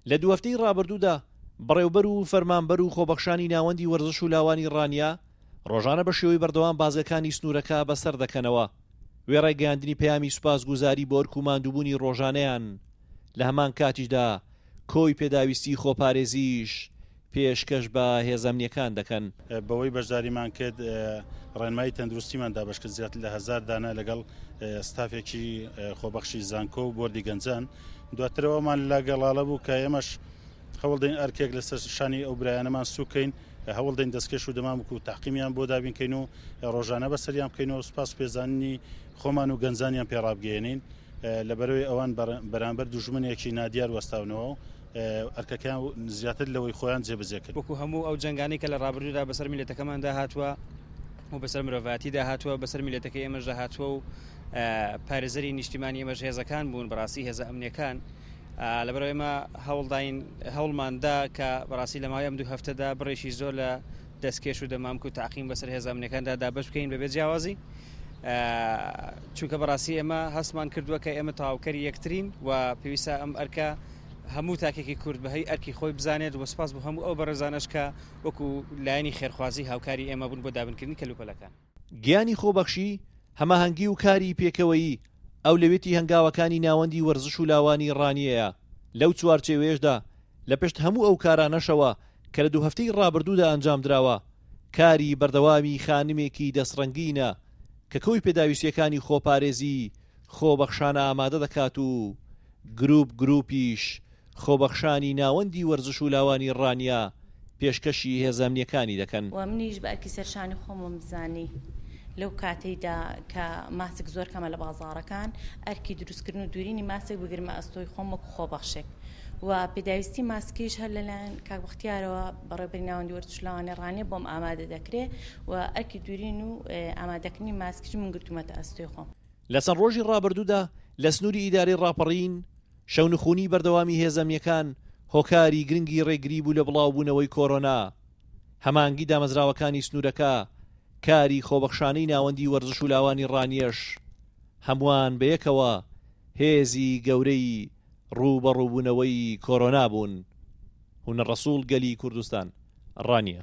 لە دوو هەفتەی ڕابردوودا بەڕێوەبەر و فەرمانبەر و خۆبەخشانی ناوەندی وەرزش و لاوانی ڕانیا ڕۆژانە بە شێوەی بەردەوام بازەکانی سنوورەکە بەسەر دەکەنەوە وێ ڕێگەیاندنی پەیامی سوپاسگوزاری بۆ ئەرک و ماندووبوونی ڕۆژانەیان لە هەمان کاتیشدا کۆی پێداویستی خۆپارێزیش پێشکەش بە هێزەمنیەکان دەکەن. بەوەی بەشداریمان کرد ڕێنمایی تەندروستیماندا بەشکرد زیاتر لە 1000 دانە لەگەڵ ستافێکی خۆبەخشی زانکۆ و بۆردی گەنجان. دواترەوەمان لەگەڵاڵە بوو کە ئێمەش هەوڵدەین ئەرکێک لەسەر شانی ئەو برایانەمان سوکەین، هەوڵدەین دەستکەش و دەمام و تاقیمیان بۆ دابینکەین و ڕۆژانە بەسەریان بکەینەوە سوپاس پێزاننی خۆمان و گەنجانیان پێڕابگەێنین لەبەرەوەی ئەوان بەرامبەر دوژمنێکی نادیار وەستاونەوە ئەرکەکان زیاتر لەوەی خۆیان جێبەجێ کرد. وەکو هەموو ئەو جەنگانی کە لە ڕابردوودا بەسەر میلەتەکەماندا هاتووە و بەسەر مرۆڤاتیدا هاتووە بەسەر میلەتەکەی ئێمەشدا هاتووە و پارێزەری نیشتیمانی ئێمەش هێزەکان بوون بەڕاستی هێزە ئەمنیەکان لەبەرەوەی ئێمە هەوڵماندا کە بەڕاستی لە ماوەی ئەم دوو هەفتەدا بڕێکی زۆر لە دەستکێش و دەمامک و تاقیم بەسەر هێزە ئەمنیەکاندا دابەش بکەین بەبێ جیاوازی چونکە بەڕاستی ئێمە هەستمان کردووە کە ئێمە تەواوکەری یەکترین و پێویستە ئەم ئەرکە هەموو تاکێکی کورد بەهەی ئەرکی خۆی بزانێت و سپاس بۆ هەموو ئەو بەڕێزانەش کە وەکو لایەنی خێرخوازی هاوکاری ئێمە بوون بۆ دابنکردنی کەلوپەلەکان. گیانی خۆبەخشی هەماهەنگی و کاری پێکەوەیی ئەو لەوێتی هەنگاوەکانی ناوەندی وەرزش و لاوانی ڕانیەیە. لەو چوارچێوێشدا لە پشت هەموو ئەو کارانەشەوە کە لە دوو هەفتەی ڕابردوودا ئەنجام دراوە کاری بەردەوامی خانمێکی دەسڕەنگینە کە کۆی پێداویستیەکانی خۆپارێزی خۆبەخشانە ئامادە دەکات و گروپیش خۆبەخشانی ناوەندی وەرزش و لاوانی ڕانیا پێشکەشی هێزەمنیەکانی دەکەن. و منیش بە ئەرکی سەرشانی خۆمم بزانی لەو کاتەیدا کە ماسک زۆر کەمە لە بازاڕەکان ئەرکی دروستکردن و دوورینی ماسک بگرمە ئەستۆی خۆم وەکو خۆبەخشێک و پێداویستی ماسکیش هەر لەلایەن کاک بەختیارەوە بەڕێوەبەری ناوەندی وەرزش و لاوانی ڕانیە بۆم ئامادە دەکرێت و ئەرکی دوورین و ئامادەکردنی ماسکیش من گرتومەتە ئەستۆی خۆم. لە چەند ڕۆژی ڕابردوودا لە سنووری ئیدارەی ڕاپەڕین شەونخوونی بەردەوامی هێزەمنیەکان هۆکاری گرنگی ڕێگری بوو لە بڵاوبوونەوەی کۆرۆنا. هەمانگی دامەزراوەکانی سنوورەکە کاری خۆبەخشانەی ناوەندی وەرزش و لاوانی ڕانیەش هەمووان بەیەکەوە هێزی گەورەی ڕووبەڕووبوونەوەی کۆرۆنا بوون. هونەر ڕەسوڵ گەلی کوردستان ڕانیە.